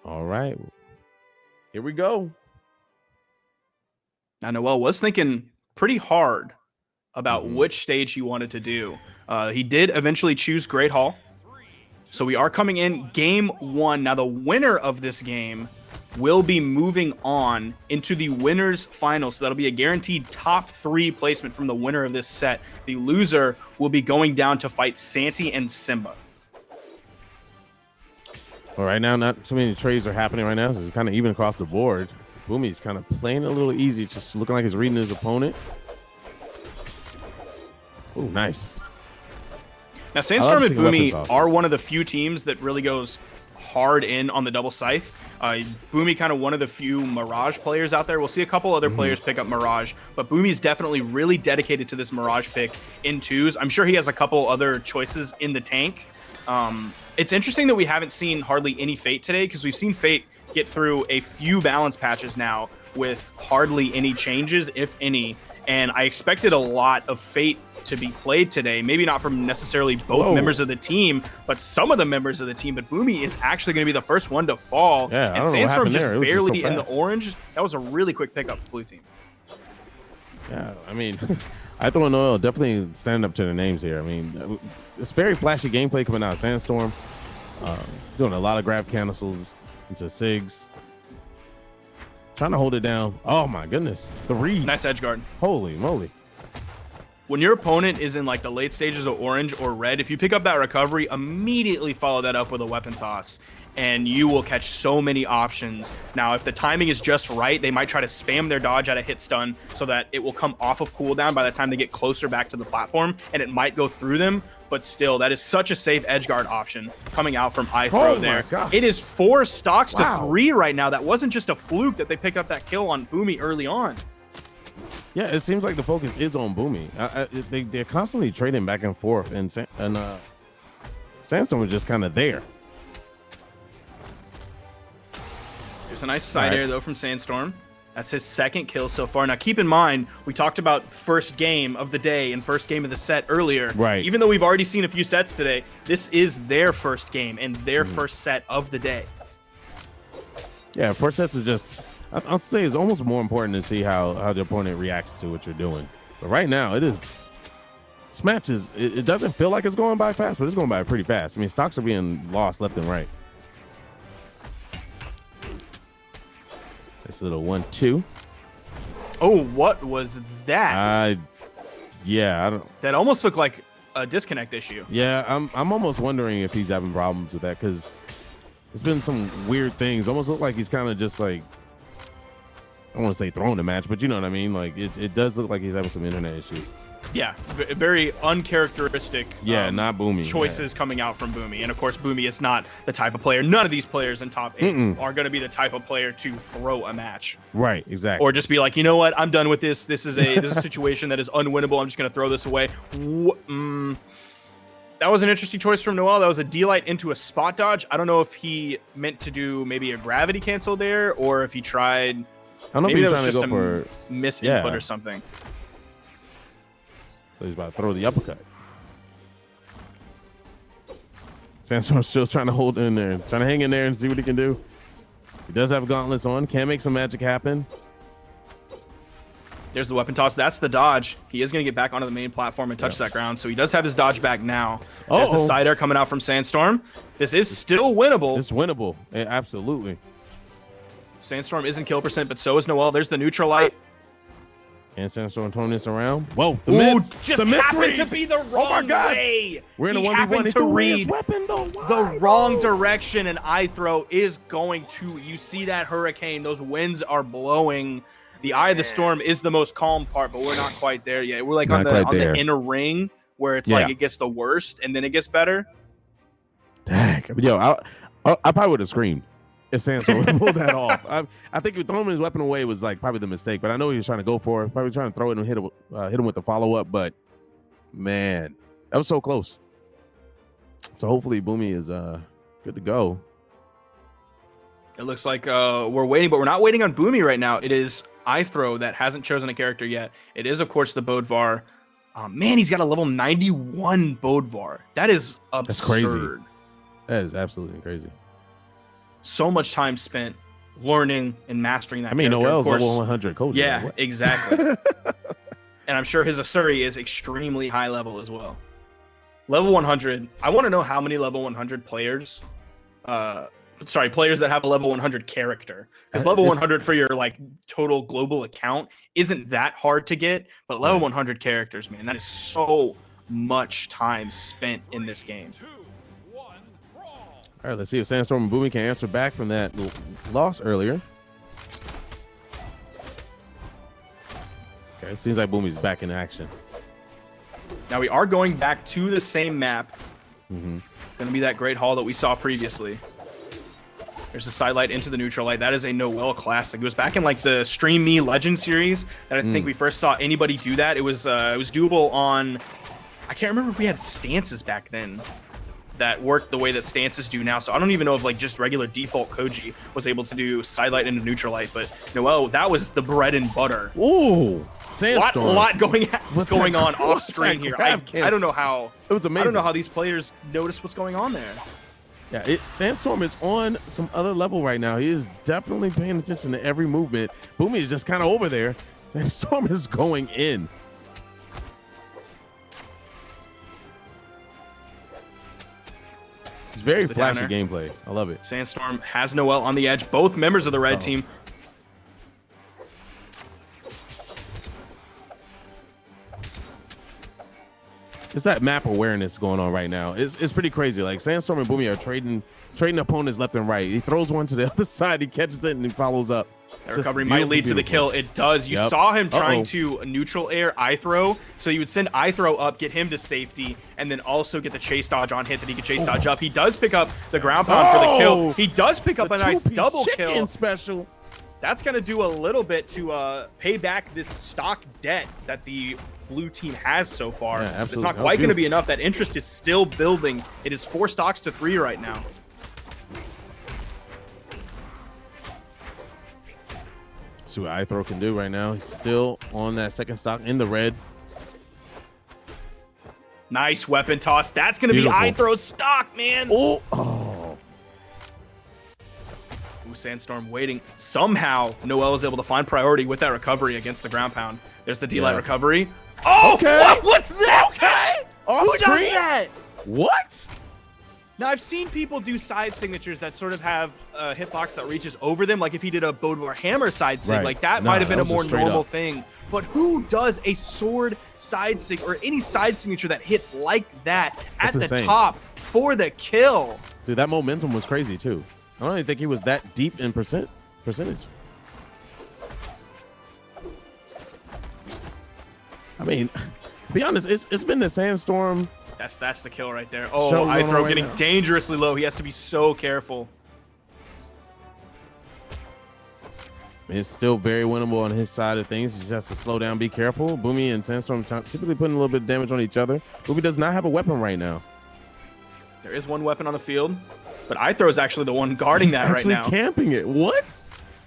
All right. Here we go. Now, noeL was thinking pretty hard about which stage he wanted to do. He did eventually choose Great Hall. So we are coming in game 1. Now, the winner of this game will be moving on into the winners final. So that'll be a guaranteed top 3 placement from the winner of this set. The loser will be going down to fight Santi and Simba. Well, right now, not too many trades are happening right now, so it's kind of even across the board. Boomie's kind of playing a little easy, just looking like he's reading his opponent. Oh, nice. Now, Sandstorm and Boomie are one of the few teams that really goes hard in on the double scythe. Boomie kind of one of the few Mirage players out there. We'll see a couple other players pick up Mirage, but Boomie's definitely really dedicated to this Mirage pick in 2s. I'm sure he has a couple other choices in the tank. It's interesting that we haven't seen hardly any Fate today, because we've seen Fate get through a few balance patches now with hardly any changes, if any. And I expected a lot of Fate to be played today. Maybe not from necessarily both members of the team, but some of the members of the team. But Boomie is actually going to be the first one to fall. Yeah, and Sandstorm just barely in the orange. That was a really quick pickup for blue team. Yeah, I mean, ithrowow and noeL definitely stand up to their names here. I mean, it's very flashy gameplay coming out of Sandstorm. Doing a lot of grab cancels into SIGs. Trying to hold it down. Oh my goodness. The reads. Nice edge guard. Holy moly. When your opponent is in like the late stages of orange or red, if you pick up that recovery, immediately follow that up with a weapon toss, and you will catch so many options. Now, if the timing is just right, they might try to spam their dodge at a hit stun so that it will come off of cooldown by the time they get closer back to the platform, and it might go through them. But still, that is such a safe edge guard option coming out from ithrowow there. God. It is 4 stocks to 3 right now. That wasn't just a fluke that they picked up that kill on Boomie early on. Yeah, it seems like the focus is on Boomie. They're constantly trading back and forth, and Sandstorm was just kind of there. There's a nice side air, though, from Sandstorm. That's his 2nd kill so far. Now, keep in mind, we talked about first game of the day and first game of the set earlier. Right. Even though we've already seen a few sets today, this is their first game and their first set of the day. Yeah, first sets are just... I'll say it's almost more important to see how the opponent reacts to what you're doing. But right now, this match is, it doesn't feel like it's going by fast, but it's going by pretty fast. I mean, stocks are being lost left and right. This little 1-2. Oh, what was that? Yeah, I don't. That almost looked like a disconnect issue. Yeah, I'm almost wondering if he's having problems with that, because it's been some weird things. Almost look like he's kind of just like, I don't want to say throwing the match, but you know what I mean? Like, it does look like he's having some internet issues. Yeah, very uncharacteristic not Boomie. choices coming out from Boomie. And, of course, Boomie is not the type of player. None of these players in top 8 are going to be the type of player to throw a match. Right, exactly. Or just be like, you know what? I'm done with this. This is a situation that is unwinnable. I'm just going to throw this away. That was an interesting choice from noeL. That was a D-Light into a spot dodge. I don't know if he meant to do maybe a gravity cancel there, or if he tried... I don't know maybe if he's that was trying to go just a miss input or something. So he's about to throw the uppercut. Sandstorm's still trying to hold in there, trying to hang in there and see what he can do. He does have gauntlets on, can make some magic happen. There's the weapon toss. That's the dodge. He is going to get back onto the main platform and touch that ground, so he does have his dodge back now. There's the side air coming out from Sandstorm. This is still winnable. It's winnable. Yeah, absolutely. Sandstorm isn't kill percent, but so is noeL. There's the neutral light. And Sandstorm turning this around. Whoa, the miss. Just happened to be the wrong way. We're in a 1v1. He to read weapon, though. the wrong direction, and ithrowow is going to... You see that hurricane. Those winds are blowing. The eye of the storm is the most calm part, but we're not quite there yet. We're like on the inner ring where it's like it gets the worst, and then it gets better. Dang. Yo, I probably would have screamed if Sandstorm pulled that off. I think throwing his weapon away was like probably the mistake, but I know he was trying to go for it. Probably trying to throw it and hit him with the follow-up, but man, that was so close. So hopefully Boomie is good to go. It looks like we're waiting, but we're not waiting on Boomie right now. It is ithrowow that hasn't chosen a character yet. It is, of course, the Bodvar. Man, he's got a level 91 Bodvar. That is absurd. That's crazy. That is absolutely crazy. so much time spent learning and mastering that. I mean, character. noeL's level 100 code. Yeah, exactly. And I'm sure his Asuri is extremely high level as well. Level 100. I want to know how many level 100 players, players that have a level 100 character. Because level 100 for your like total global account isn't that hard to get, but level 100 characters, man, that is so much time spent in this game. All right, let's see if Sandstorm and Boomie can answer back from that loss earlier. Okay, it seems like Boomie's back in action. Now we are going back to the same map. Going to be that Great Hall that we saw previously. There's a sidelight into the neutral light. That is a noeL classic. It was back in like the Stream Me Legend series that I think we first saw anybody do that. It was doable on, I can't remember if we had stances back then that worked the way that stances do now. So I don't even know if like just regular default Koji was able to do sidelight into neutral light, but noeL, that was the bread and butter. Ooh, Sandstorm. A lot going on off screen here. I don't know how. It was amazing. I don't know how these players notice what's going on there. Yeah, Sandstorm is on some other level right now. He is definitely paying attention to every movement. Boomie is just kind of over there. Sandstorm is going in. It's very flashy gameplay. I love it. Sandstorm has noeL on the edge. Both members of the red team. It's that map awareness going on right now. It's pretty crazy. Like Sandstorm and Boomie are trading opponents left and right. He throws one to the other side, he catches it, and he follows up. That recovery might lead to the kill. It does. You saw him trying to neutral air ithrow, so you would send ithrow up, get him to safety, and then also get the chase dodge on hit that he could chase dodge up. He does pick up the ground pound for the kill. He does pick up a nice double kill. Special. That's going to do a little bit to pay back this stock debt that the blue team has so far. Yeah, it's not quite going to be enough. That interest is still building. It is 4 stocks to 3 right now. See what ithrow can do right now. He's still on that second stock in the red. Nice weapon toss. That's going to be ithrow's stock, man. Oh. Ooh, Sandstorm waiting. Somehow, noeL is able to find priority with that recovery against the ground pound. There's the D-Light recovery. Oh, okay. What's that? Okay. Who does that? What? Now, I've seen people do side signatures that sort of have a hitbox that reaches over them, like if he did a Bowdler Hammer side sig, like that might have been a more normal thing. But who does a sword side sig or any side signature that hits like that at the top for the kill? Dude, that momentum was crazy too. I don't even think he was that deep in percentage. I mean, to be honest, it's been the Sandstorm. That's the kill right there. Oh, ithrow getting dangerously low. He has to be so careful. It's still very winnable on his side of things. He just has to slow down, be careful. Boomie and Sandstorm typically putting a little bit of damage on each other. Boomie does not have a weapon right now. There is one weapon on the field, but ithrow is actually the one guarding that right now. He's camping it. What?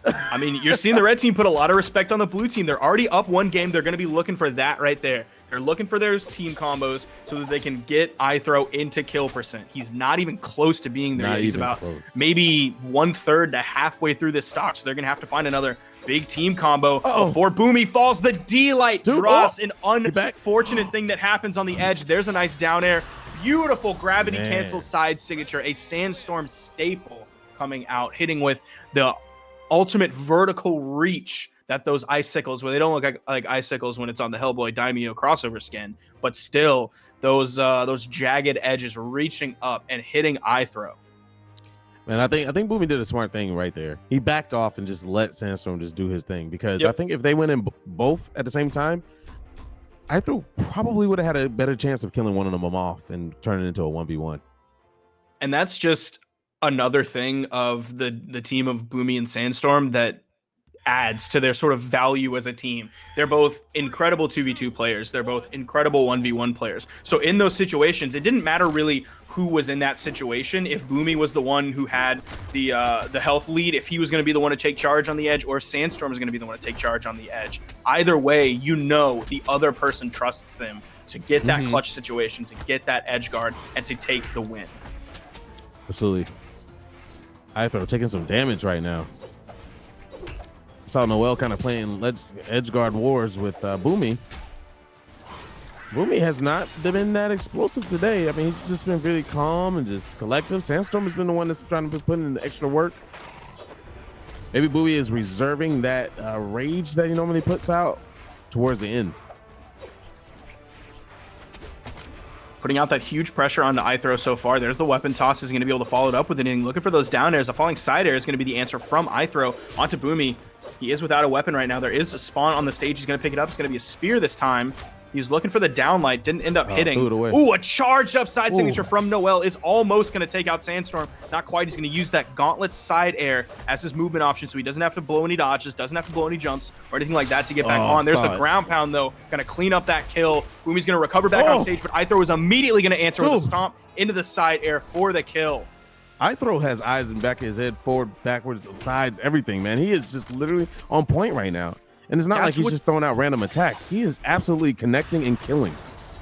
I mean, you're seeing the red team put a lot of respect on the blue team. They're already up 1 game. They're going to be looking for that right there. They're looking for their team combos so that they can get ithrow into kill percent. He's not even close to being there yet. He's about maybe 1/3 to halfway through this stock. So they're going to have to find another big team combo before Boomie falls. The D-Light drops. An unfortunate thing that happens on the edge. There's a nice down air. Beautiful gravity cancel side signature. A Sandstorm staple coming out, hitting with the ultimate vertical reach that those icicles, where they don't look like icicles when it's on the Hellboy Daimyo crossover skin, but still those jagged edges reaching up and hitting ithrow. Man, I think Boomie did a smart thing right there. He backed off and just let Sandstorm just do his thing, because I think if they went in both at the same time, ithrow probably would have had a better chance of killing one of them off and turning it into a 1v1. And that's just another thing of the team of Boomie and Sandstorm that adds to their sort of value as a team. They're both incredible 2v2 players. They're both incredible 1v1 players. So in those situations, it didn't matter really who was in that situation. If Boomie was the one who had the health lead, if he was going to be the one to take charge on the edge, or if Sandstorm was going to be the one to take charge on the edge. Either way, you know the other person trusts them to get that clutch situation, to get that edge guard, and to take the win. Absolutely. ithro taking some damage right now. Saw noeL kind of playing edge guard wars with Boomie. Boomie has not been that explosive today. I mean, he's just been really calm and just collective. Sandstorm has been the one that's trying to put in the extra work. Maybe Boomie is reserving that rage that he normally puts out towards the end. Putting out that huge pressure on the ithro so far. There's the weapon toss. Is going to be able to follow it up with anything. Looking for those down airs. A falling side air is going to be the answer from ithro onto Boomie. He is without a weapon right now. There is a spawn on the stage. He's going to pick it up. It's going to be a spear this time. He was looking for the downlight. Didn't end up hitting. Ooh, a charged up side signature from noeL is almost going to take out Sandstorm. Not quite. He's going to use that gauntlet side air as his movement option, so he doesn't have to blow any dodges, doesn't have to blow any jumps or anything like that to get back on. There's the ground pound, though. Going to clean up that kill. Boomie's going to recover back on stage, but ithro is immediately going to answer with a stomp into the side air for the kill. ithro has eyes in the back of his head, forward, backwards, sides, everything, man. He is just literally on point right now. And it's not like he's just throwing out random attacks. He is absolutely connecting and killing.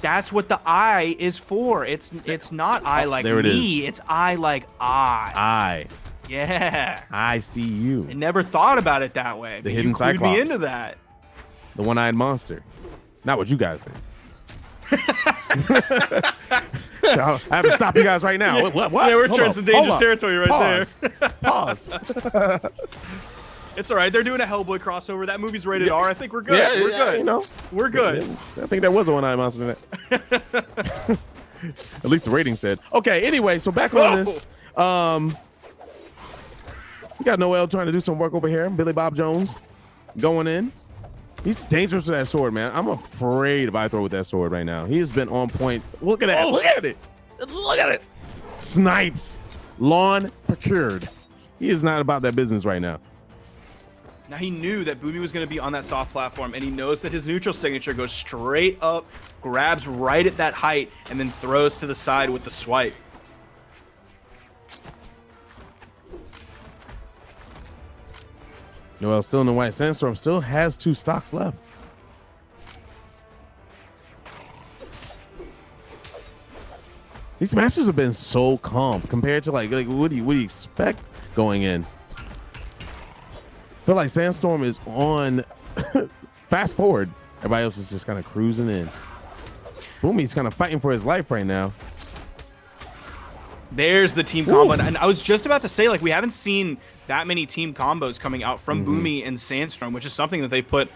That's what the I is for. It's not I like me. It's I like I. Yeah. I see you. I never thought about it that way. The hidden Cyclops. Me into that. The one-eyed monster. Not what you guys think. I have to stop you guys right now. Yeah. What? Yeah, we're treading some dangerous territory right there. Pause. It's all right. They're doing a Hellboy crossover. That movie's rated R. I think we're good. Yeah, we're good. You know, we're good. I think there was a one-eyed monster in that. At least the rating said. Okay. Anyway, so back on this. We got noeL trying to do some work over here. Billy Bob Jones going in. He's dangerous with that sword, man. I'm afraid of ithro with that sword right now. He has been on point. Look at that. Look at it. Look at it. Snipes. Lawn procured. He is not about that business right now. Now he knew that Boomie was going to be on that soft platform, and he knows that his neutral signature goes straight up, grabs right at that height, and then throws to the side with the swipe. noeL still in the white. Sandstorm still has 2 stocks left. These matches have been so calm compared to like what do you expect going in? I feel like Sandstorm is on fast forward. Everybody else is just kind of cruising in. Boomie's kind of fighting for his life right now. There's the team combo. And I was just about to say, like, we haven't seen that many team combos coming out from Boomie and Sandstorm, which is something that they've put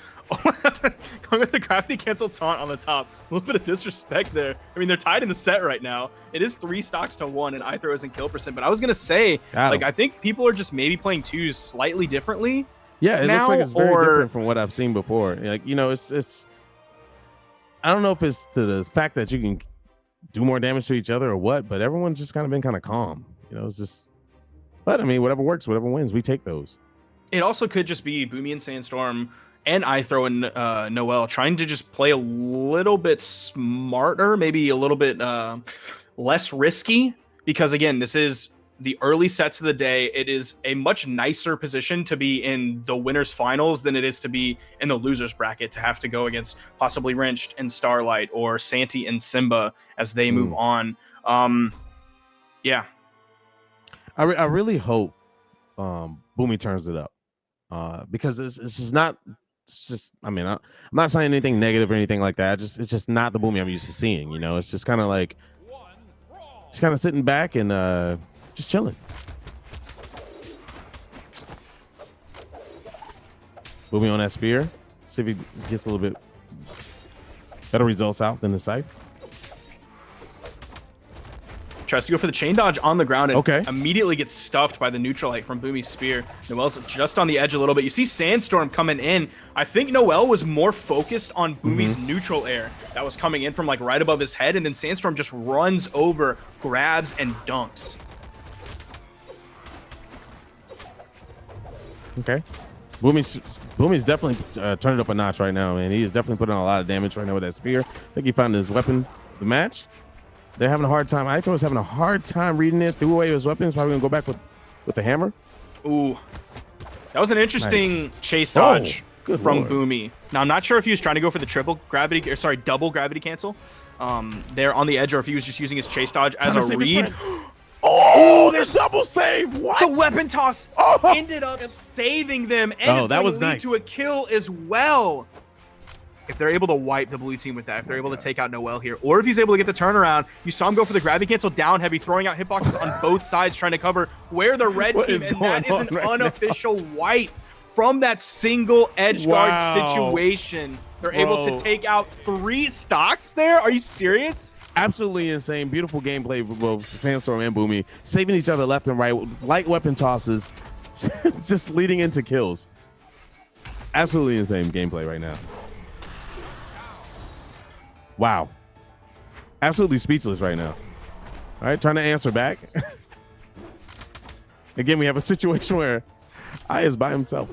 going with the gravity cancel taunt on the top. A little bit of disrespect there. I mean, they're tied in the set right now. It is 3 stocks to 1, and ithro isn't kill percent. But I was going to say, like, I think people are just maybe playing 2s slightly differently. Yeah, it looks like it's very different from what I've seen before. Like, you know, it's I don't know if it's to the fact that you can do more damage to each other or what, but everyone's just kind of been kind of calm. You know, it's just, but I mean, whatever works, whatever wins, we take those. It also could just be Boomie and Sandstorm and ithro and noeL trying to just play a little bit smarter, maybe a little bit less risky, because again, this is the early sets of the day. It is a much nicer position to be in the winners finals than it is to be in the losers bracket, to have to go against possibly Wrenched and Starlight or Santi and Simba as they move on. Yeah. I really hope Boomie turns it up because this is not, it's just, I mean, I'm not saying anything negative or anything like that. It's just not the Boomie I'm used to seeing, you know. It's just kind of like, just kind of sitting back and just chilling. Boomie on that spear. See if he gets a little bit better results out than the scythe. Tries to go for the chain dodge on the ground and immediately gets stuffed by the neutralite from Boomie's spear. noeL's just on the edge a little bit. You see Sandstorm coming in. I think noeL was more focused on Boomie's neutral air that was coming in from like right above his head, and then Sandstorm just runs over, grabs, and dunks. Okay. Boomie's definitely turned it up a notch right now, man. He is definitely putting on a lot of damage right now with that spear. I think he found his weapon the match. They're having a hard time. ithro is having a hard time reading it. Threw away his weapons. Probably gonna go back with the hammer. Ooh, that was an interesting chase dodge from Boomie. Now I'm not sure if he was trying to go for the double gravity cancel there on the edge, or if he was just using his chase dodge as a read. Oh, there's double save. What? The weapon toss ended up saving them, and it's that going was to lead nice. to a kill as well. If they're able to wipe the blue team with that, if they're able to take out noeL here, or if he's able to get the turnaround, you saw him go for the gravity cancel down heavy, throwing out hitboxes on both sides, trying to cover where the red team, and that is an unofficial wipe from that single edge guard situation. They're able to take out 3 stocks there. Are you serious? Absolutely insane. Beautiful gameplay for both Sandstorm and Boomie, saving each other left and right with light weapon tosses, just leading into kills. Absolutely insane gameplay right now. Wow. Absolutely speechless right now. All right, trying to answer back. Again, we have a situation where I is by himself.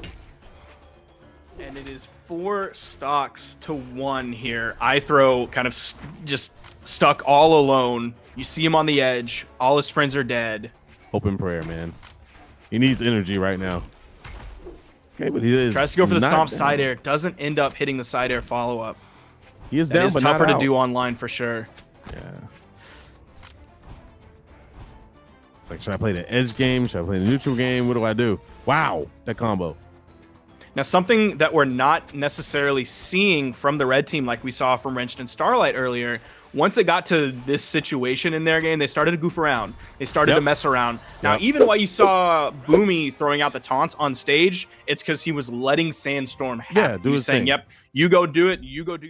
And it is 4 stocks to 1 here. ithrowow kind of just stuck all alone. You see him on the edge. All his friends are dead. Open prayer, man. He needs energy right now. Okay, but he is tries to go for the stomp down. side air. Doesn't end up hitting the side air follow-up. He is That down, is but tougher not to out. do online for sure. Yeah. It's like, should I play the edge game? Should I play the neutral game? What do I do? Wow, that combo. Now, something that we're not necessarily seeing from the red team like we saw from Wrenched and Starlight earlier, once it got to this situation in their game, they started to goof around. They started to mess around. Now, even while you saw Boomie throwing out the taunts on stage, it's because he was letting Sandstorm have do his saying, thing. yep, you go do it. You go do